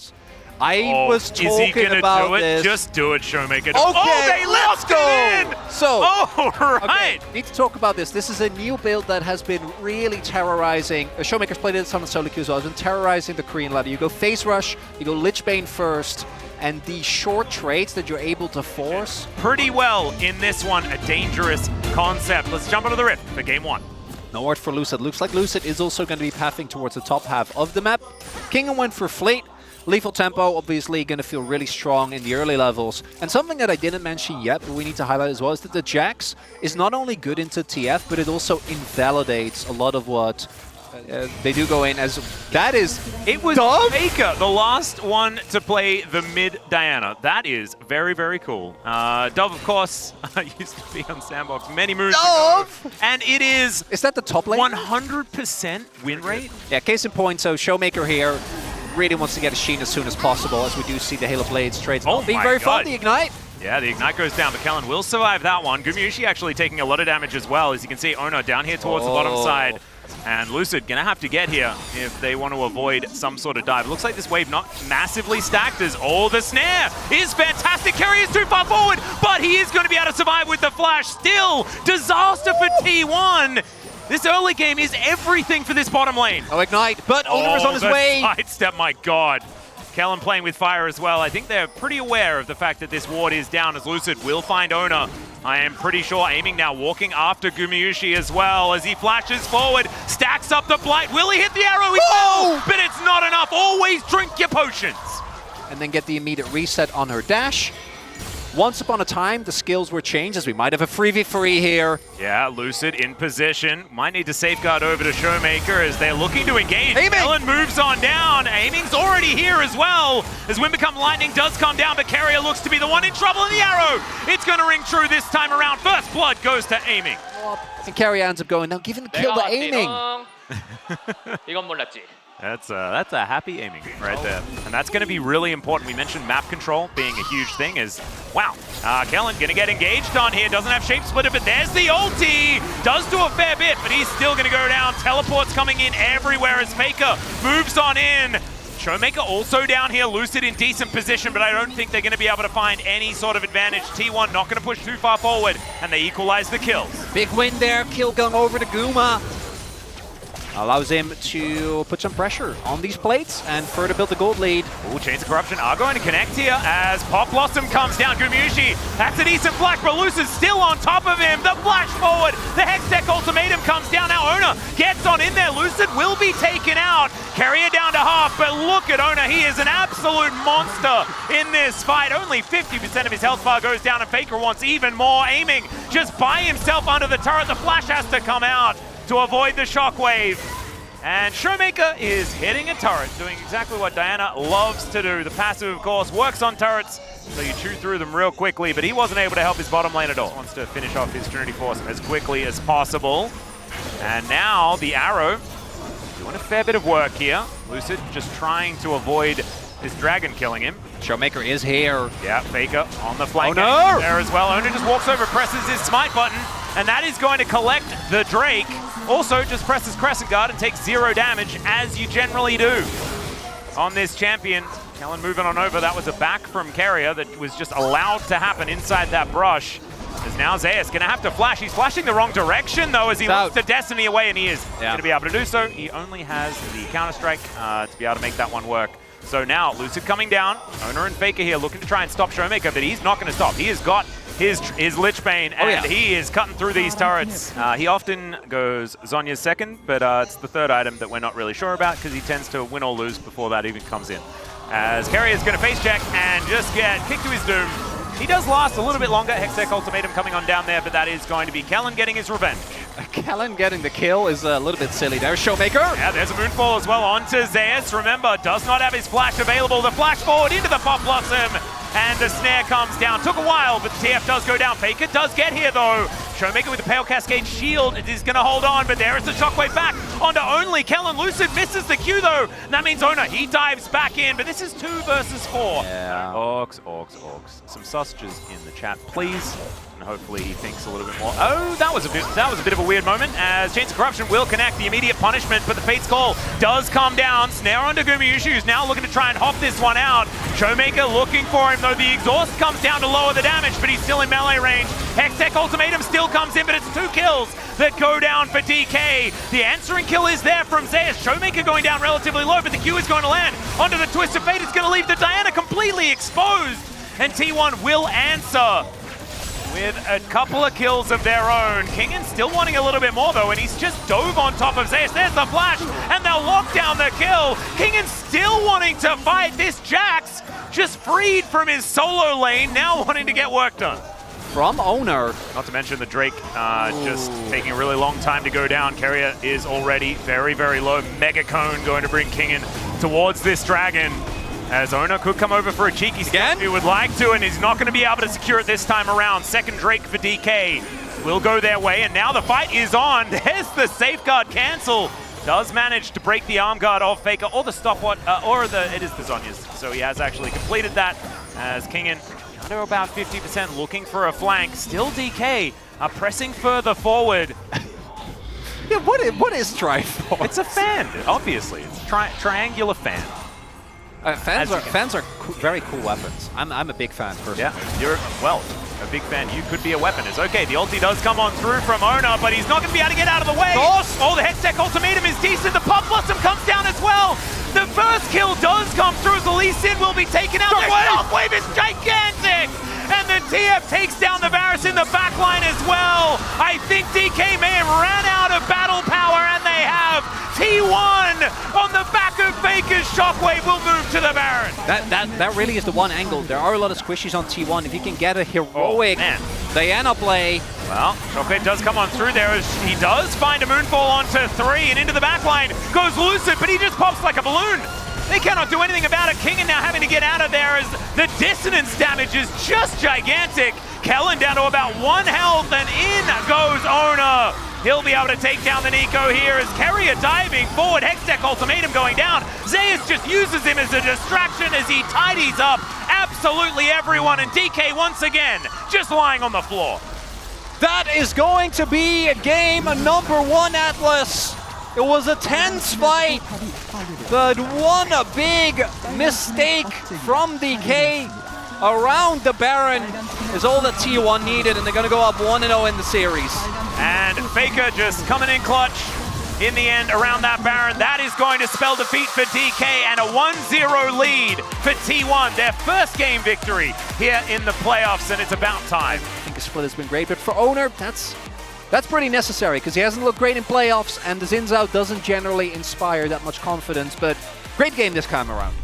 Legends. I was talking is he gonna about do it? this. Just do it, Showmaker. Okay, oh, they let's left go! it in! So, right. Okay, need to talk about this. This is a new build that has been really terrorizing. Showmaker's played it on solo queue as well. It's been terrorizing the Korean ladder. You go Phase Rush, you go Lich Bane first, and the short trades that you're able to force. Pretty well in this one, a dangerous concept. Let's jump into the Rift for game 1. No word for Lucid. Looks like Lucid is also going to be pathing towards the top half of the map. Kingdom went for Fleet. Lethal Tempo, obviously, going to feel really strong in the early levels. And something that I didn't mention yet, but we need to highlight as well, is that the Jax is not only good into TF, but it also invalidates a lot of what they do go in as. That is... It was Faker, the last one to play the mid Diana. That is very, very cool. Dove, of course, used to be on Sandbox many moons ago. And it is... Is that the top lane? 100% win rate? Yeah, case in point, so Showmaker here really wants to get a Sheen as soon as possible, as we do see the Halo Blades trades not being very fun. The Ignite. Yeah, the Ignite goes down, but Kellen will survive that one. Gumayusi actually taking a lot of damage as well. As you can see, Ona down here towards the bottom side. And Lucid gonna have to get here if they want to avoid some sort of dive. It looks like this wave not massively stacked as the snare is fantastic. Kerry is too far forward, but he is going to be able to survive with the flash. Still, disaster for T1. This early game is everything for this bottom lane. Oh, Ignite, but Owner is on his way. Sidestep, my God. Kellen playing with fire as well. I think they're pretty aware of the fact that this ward is down, as Lucid will find Owner. I am pretty sure aiming now, walking after Gumayusi as well as he flashes forward, stacks up the blight. Will he hit the arrow? He will, but it's not enough. Always drink your potions. And then get the immediate reset on her dash. Once upon a time, the skills were changed, as we might have a 3v3 here. Yeah, Lucid in position. Might need to safeguard over to Showmaker as they're looking to engage. Ellen moves on down. Aiming's already here as well. As Wind Become Lightning does come down, but Carrier looks to be the one in trouble in the arrow. It's going to ring true this time around. First blood goes to Aiming. And Carrier ends up going, now giving the kill to Aiming. 이건 몰랐지. That's a happy aiming right there. And that's going to be really important. We mentioned map control being a huge thing is, wow, Kellen going to get engaged on here. Doesn't have Shape Splitter, but there's the ulti. Does do a fair bit, but he's still going to go down. Teleports coming in everywhere as Faker moves on in. Showmaker also down here, Lucid in decent position, but I don't think they're going to be able to find any sort of advantage. T1 not going to push too far forward, and they equalize the kills. Big win there, kill going over to Guma. Allows him to put some pressure on these plates and further build the gold lead. Ooh, Chains of Corruption are going to connect here as Pop Blossom comes down. Gumayusi, that's a decent flash, but Lucid's still on top of him. The flash forward, the Hextech Ultimatum comes down. Now Ona gets on in there. Lucid will be taken out. Carrier down to half, but look at Ona. He is an absolute monster in this fight. Only 50% of his health bar goes down, and Faker wants even more. Aiming just by himself under the turret. The flash has to come out to avoid the shockwave. And Showmaker is hitting a turret, doing exactly what Diana loves to do. The passive, of course, works on turrets, so you chew through them real quickly, but he wasn't able to help his bottom lane at all. Wants to finish off his Trinity Force as quickly as possible. And now the arrow doing a fair bit of work here. Lucid just trying to avoid this dragon killing him. Showmaker is here. Yeah, Faker on the flank there as well. Ona just walks over, presses his smite button, and that is going to collect the Drake. Also, just presses Crescent Guard and takes 0 damage, as you generally do on this champion. Kellen moving on over. That was a back from Carrier that was just allowed to happen inside that brush. As now Zeus going to have to flash. He's flashing the wrong direction, though, as he looks to Destiny away, and he is going to be able to do so. He only has the Counter-Strike to be able to make that one work. So now, Lucid coming down. Owner and Faker here looking to try and stop Showmaker, but he's not going to stop. He has got his Lich Bane, and he is cutting through these turrets. He often goes Zhonya's second, but it's the third item that we're not really sure about because he tends to win or lose before that even comes in. As Carrier's going to face check and just get kicked to his doom. He does last a little bit longer. Hextech Ultimatum coming on down there, but that is going to be Kellen getting his revenge. Kellen getting the kill is a little bit silly there. Showmaker. Yeah, there's a Moonfall as well onto Zeus. Remember, does not have his flash available. The flash forward into the Pop Blossom. And the snare comes down. Took a while, but the TF does go down. Faker does get here, though. Showmaker with the Pale Cascade shield. It is going to hold on, but there is the shockwave back onto Only. Kellen Lucid misses the Q though. And that means Ona, he dives back in, but this is 2 versus 4. Yeah. Orcs. Some sausages in the chat, please. And hopefully he thinks a little bit more. Oh, that was a bit of a weird moment, as Chains of Corruption will connect the immediate punishment, but the Fate's Call does come down. Snare onto Gumayushi, who's now looking to try and hop this one out. Showmaker looking for him, though the exhaust comes down to lower the damage, but he's still in melee range. Hextech Ultimatum still comes in, but it's 2 kills that go down for DK. The answering kill is there from Zeus. Showmaker going down relatively low, but the Q is going to land onto the Twist of Fate. It's going to leave the Diana completely exposed, and T1 will answer with a couple of kills of their own. Kingen still wanting a little bit more though, and he's just dove on top of Zeus. There's the flash, and they'll lock down the kill. Kingen still wanting to fight. This Jax just freed from his solo lane, now wanting to get work done. From Owner. Not to mention the Drake just taking a really long time to go down. Keria is already very, very low. Mega Cone going to bring Kingen towards this dragon, as Ona could come over for a cheeky step if he would like to, and he's not going to be able to secure it this time around. Second Drake for DK will go their way, and now the fight is on. There's the safeguard cancel. Does manage to break the arm guard off Faker, or the stopwatch, it is the Zhonya's. So he has actually completed that, as Kingen under about 50% looking for a flank. Still DK are pressing further forward. Yeah, what is Triforce? It's a fan, obviously. It's a triangular fan. Fans are very cool weapons. I'm a big fan, personally. Yeah, you're, well, a big fan. You could be a weapon. It's okay. The ulti does come on through from Ona, but he's not going to be able to get out of the way. Oh, the Hextech Ultimatum is decent. The Pop Blossom comes down as well. The first kill does come through as the Lee Sin will be taken out. The Shockwave is gigantic! And the TF takes down the Varus in the backline as well. I think DK may have ran out of battle power, and they have. T1 on the back of Faker's Shockwave will move to the Baron. That really is the one angle. There are a lot of squishies on T1. If you can get a heroic Diana play. Well, Shockwave does come on through there as he does find a Moonfall onto 3, and into the backline goes Lucid, but he just pops like a balloon. They cannot do anything about it. Kingen now having to get out of there as the dissonance damage is just gigantic. Kellen down to about 1 health, and in goes Ona. He'll be able to take down the Nico here as Keria diving forward. Hextech Ultimatum going down. Zeus just uses him as a distraction as he tidies up absolutely everyone, and DK once again just lying on the floor. That is going to be game number 1, Atlas. It was a tense fight, but one big mistake from DK around the Baron is all that T1 needed, and they're going to go up 1-0 in the series. And Faker just coming in clutch in the end around that Baron. That is going to spell defeat for DK and a 1-0 lead for T1. Their first game victory here in the playoffs, and it's about time. I think the split has been great, but for Owner, that's pretty necessary because he hasn't looked great in playoffs, and the Xin Zhao doesn't generally inspire that much confidence, but great game this time around.